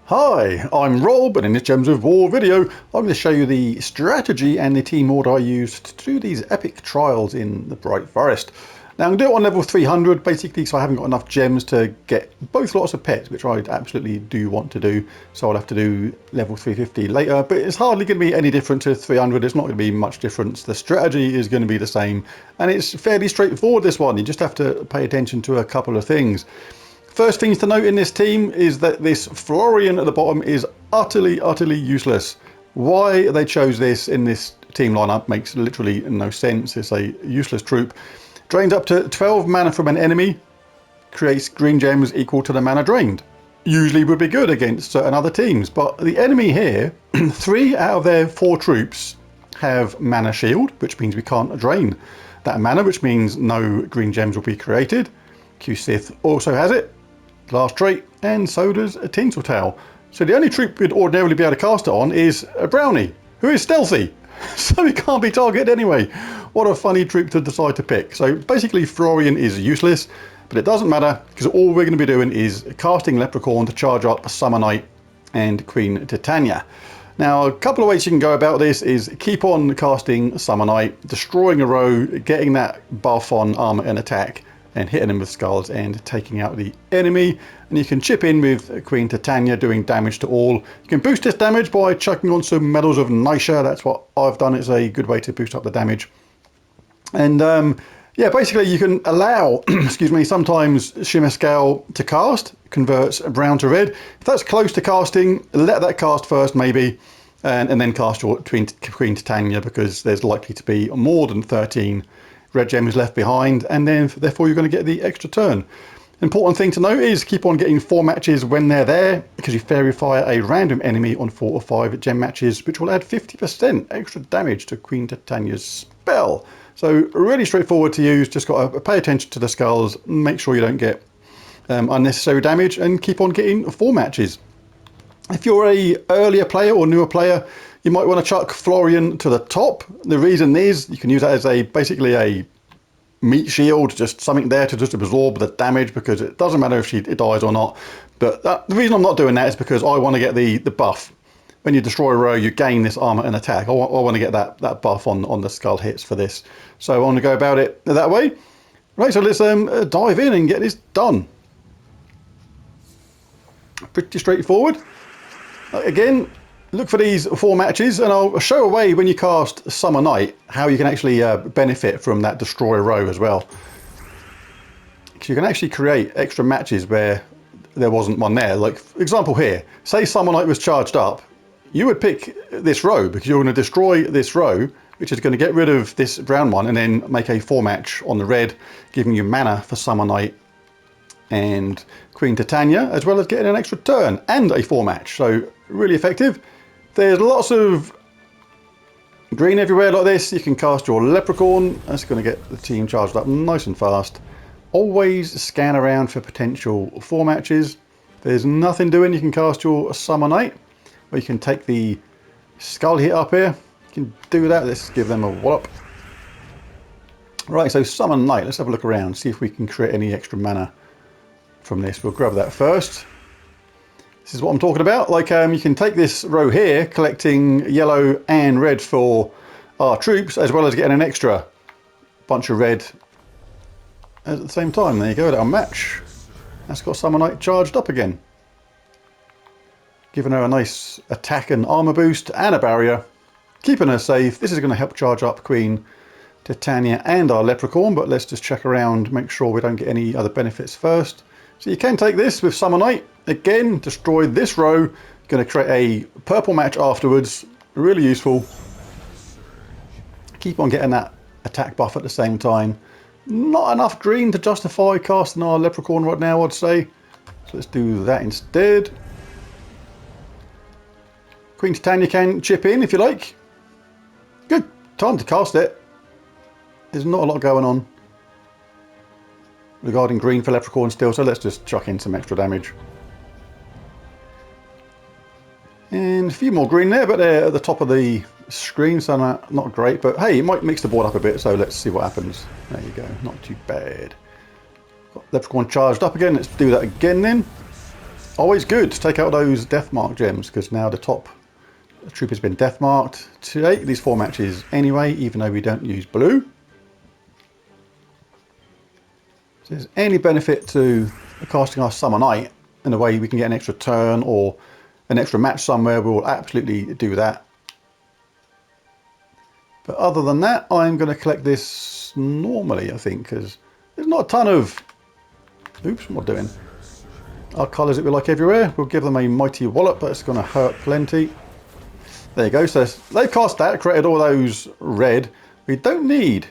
Hi, I'm Rob, and in this Gems of War video I'm going to show you the strategy and the team order I used to do these epic trials in the Bright Forest. Now I'm going to do it on level 300 basically, so I haven't got enough gems to get both lots of pets, which I absolutely do want to do, so I'll have to do level 350 later, but it's hardly going to be any different to 300. It's not going to be much difference. The strategy is going to be the same, and it's fairly straightforward, this one. You just have to pay attention to a couple of things. First things to note in this team is that this Florian at the bottom is utterly useless. Why they chose this in this team lineup makes literally no sense. It's a useless troop. Drains up to 12 mana from an enemy, creates green gems equal to the mana drained. Usually would be good against certain other teams, but the enemy here, 3 out of their 4 troops have mana shield, which means we can't drain that mana, which means no green gems will be created. Q-Sith also has it, last trait, and so does a Tinseltail. So the only troop we'd ordinarily be able to cast it on is a Brownie, who is stealthy, so he can't be targeted anyway. What a funny troop to decide to pick. So basically Florian is useless, but it doesn't matter, because all we're going to be doing is casting Leprechaun to charge up Summer Knight and Queen Titania. Now, a couple of ways you can go about this is keep on casting Summer Knight, destroying a row, getting that buff on armor and attack, and hitting him with skulls and taking out the enemy. And you can chip in with Queen Titania doing damage to all. You can boost this damage by chucking on some Medals of Nisha. That's what I've done. It's a good way to boost up the damage. And yeah, basically you can allow, excuse me, sometimes Shimmer Scale to cast, converts brown to red. If that's close to casting, let that cast first maybe, and then cast your Queen Titania, because there's likely to be more than 13 red gems left behind, and then therefore you're going to get the extra turn. Important thing to note is keep on getting 4 matches when they're there, because you fairy fire a random enemy on 4 or 5 gem matches, which will add 50% extra damage to Queen Titania's spell. So really straightforward to use. Just got to pay attention to the skulls, make sure you don't get unnecessary damage, and keep on getting 4 matches. If you're a earlier player or newer player, you might want to chuck Florian to the top. The reason is you can use that as basically a meat shield, just something there to just absorb the damage, because it doesn't matter if it dies or not. But the reason I'm not doing that is because I want to get the buff. When you destroy a row, you gain this armor and attack. I want to get that buff on the skull hits for this. So I want to go about it that way. Right, so let's dive in and get this done. Pretty straightforward. Again, look for these 4 matches, and I'll show away when you cast Summer Knight how you can actually benefit from that destroy row as well. Because you can actually create extra matches where there wasn't one there. Like, for example here, say Summer Knight was charged up, you would pick this row because you're going to destroy this row, which is going to get rid of this brown one, and then make a 4 match on the red, giving you mana for Summer Knight and Queen Titania, as well as getting an extra turn and a 4 match. So really effective. There's lots of green everywhere like this. You can cast your Leprechaun. That's going to get the team charged up nice and fast. Always scan around for potential 4 matches. There's nothing doing. You can cast your Summer Knight, or you can take the skull hit up here. You can do that. Let's give them a wallop. Right, so Summer Knight. Let's have a look around, see if we can create any extra mana from this. We'll grab that first. This is what I'm talking about. Like, you can take this row here, collecting yellow and red for our troops, as well as getting an extra bunch of red at the same time. There you go, that'll match. That's got Summer Knight charged up again, giving her a nice attack and armor boost and a barrier, keeping her safe. This is going to help charge up Queen Titania and our Leprechaun, but let's just check around, make sure we don't get any other benefits first. So you can take this with Summer Knight. Again, destroy this row. Going to create a purple match afterwards. Really useful. Keep on getting that attack buff at the same time. Not enough green to justify casting our Leprechaun right now, I'd say. So let's do that instead. Queen Titania can chip in if you like. Good time to cast it. There's not a lot going on regarding green for Leprechaun still, so let's just chuck in some extra damage. And a few more green there, but they're at the top of the screen, so not great. But hey, it might mix the board up a bit, so let's see what happens. There you go, not too bad. Got Leprechaun charged up again. Let's do that again then. Always good to take out those death mark gems, because now the top troop has been death marked to take these 4 matches anyway, even though we don't use blue. So if there's any benefit to casting our Summer Knight in a way we can get an extra turn or an extra match somewhere, we'll absolutely do that. But other than that, I'm going to collect this normally, I think, because there's not a ton of... Oops, what am I doing? Our colours that we like everywhere. We'll give them a mighty wallop, but it's going to hurt plenty. There you go. So they've cast that, created all those red. We don't need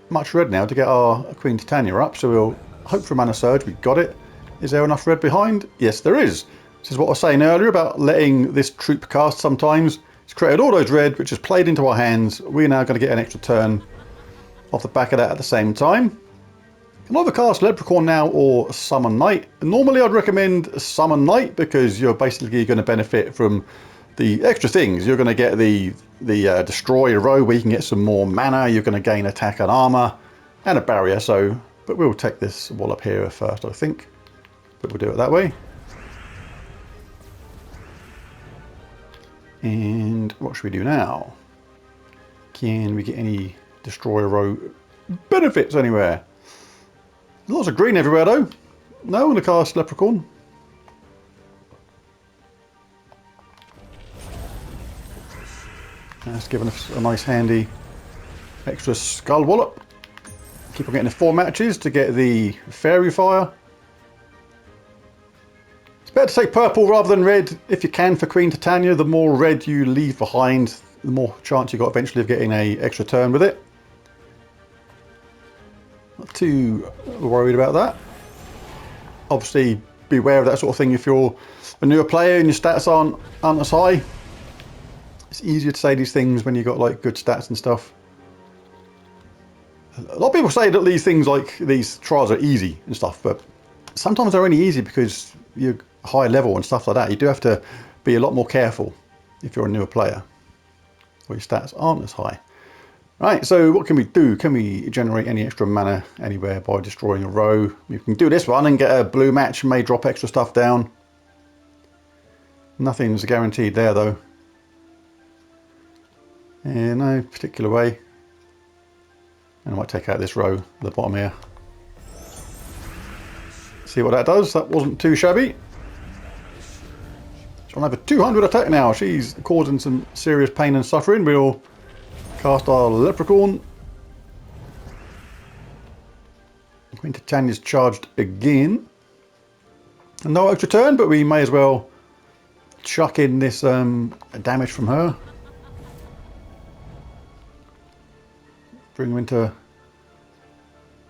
much red now to get our Queen Titania up, so we'll hope for a mana surge. We got it. Is there enough red behind? Yes, there is. This is what I was saying earlier about letting this troop cast sometimes. It's created all those red, which has played into our hands. We're now going to get an extra turn off the back of that at the same time. Can either cast Leprechaun now or Summon Knight. Normally I'd recommend Summon Knight because you're basically going to benefit from the extra things. You're going to get the Destroy row where you can get some more mana. You're going to gain attack and armor and a barrier. So, but we'll take this wall up here first, I think. But we'll do it that way. And what should we do now? Can we get any Destroy row benefits anywhere? Lots of green everywhere though. No, I'm going to cast Leprechaun. That's given us a nice handy extra skull wallop. Keep on getting the 4 matches to get the Fairy Fire. It's better to take purple rather than red if you can for Queen Titania. The more red you leave behind, the more chance you've got eventually of getting an extra turn with it. Not too worried about that. Obviously, beware of that sort of thing if you're a newer player and your stats aren't as high. It's easier to say these things when you've got like good stats and stuff. A lot of people say that these things like these trials are easy and stuff, but sometimes they're only easy because you're high level and stuff like that. You do have to be a lot more careful if you're a newer player or your stats aren't as high. Right, so what can we do? Can we generate any extra mana anywhere by destroying a row? You can do this one and get a blue match, may drop extra stuff down. Nothing's guaranteed there though. In no particular way. And I might take out this row at the bottom here. See what that does. That wasn't too shabby. She's on over 200 attack now. She's causing some serious pain and suffering. We'll cast our Leprechaun. Queen Titania's charged again. No extra turn, but we may as well chuck in this damage from her. Bring them into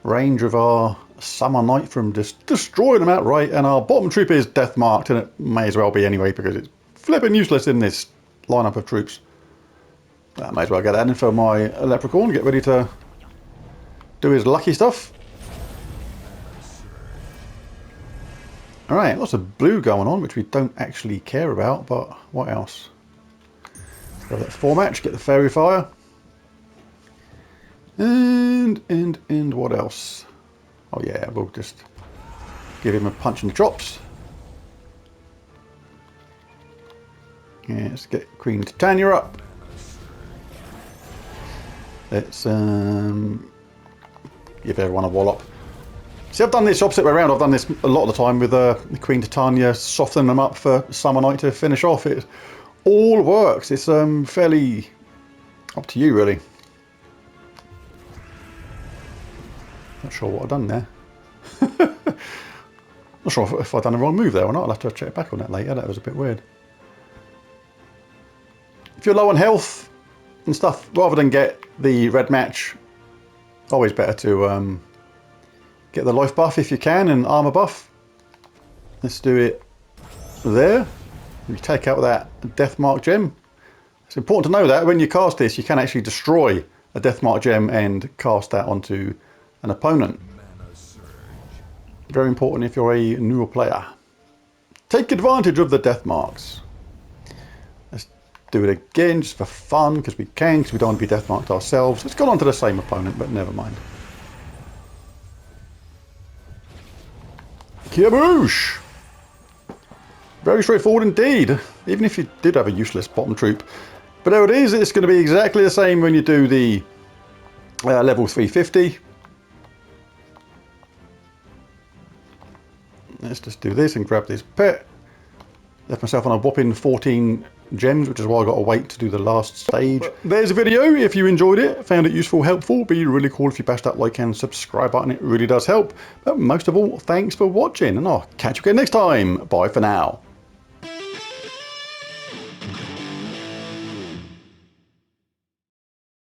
range of our Summer Knight from just destroying them outright, and our bottom troop is death marked, and it may as well be anyway because it's flipping useless in this lineup of troops. I may as well get that in for my Leprechaun, get ready to do his lucky stuff. Alright, lots of blue going on, which we don't actually care about, but what else? Go that 4 match, get the Fairy Fire. And what else? Oh yeah, we'll just give him a punch and chops. Yeah, let's get Queen Titania up. Let's give everyone a wallop. See, I've done this opposite way around. I've done this a lot of the time with the Queen Titania, softening them up for Summer Knight to finish off. It all works. It's fairly up to you, really. Not sure what I've done there. Not sure if I've done the wrong move there or not. I'll have to check back on that later. That was a bit weird. If you're low on health and stuff, rather than get the red match, always better to get the life buff if you can and armor buff. Let's do it there. You take out that death mark gem. It's important to know that when you cast this, you can actually destroy a death mark gem and cast that onto an opponent. Very important if you're a newer player. Take advantage of the death marks. Let's do it again just for fun because we can, because we don't want to be death marked ourselves. It's gone on to the same opponent, but never mind. Kaboosh! Very straightforward indeed, even if you did have a useless bottom troop. But there it is, it's going to be exactly the same when you do the level 350. Let's just do this and grab this pet. Left myself on a whopping 14 gems, which is why I got to wait to do the last stage. But there's a video. If you enjoyed it, found it useful, helpful, it'd be really cool if you bash that like and subscribe button. It really does help. But most of all, thanks for watching, and I'll catch you again next time. Bye for now.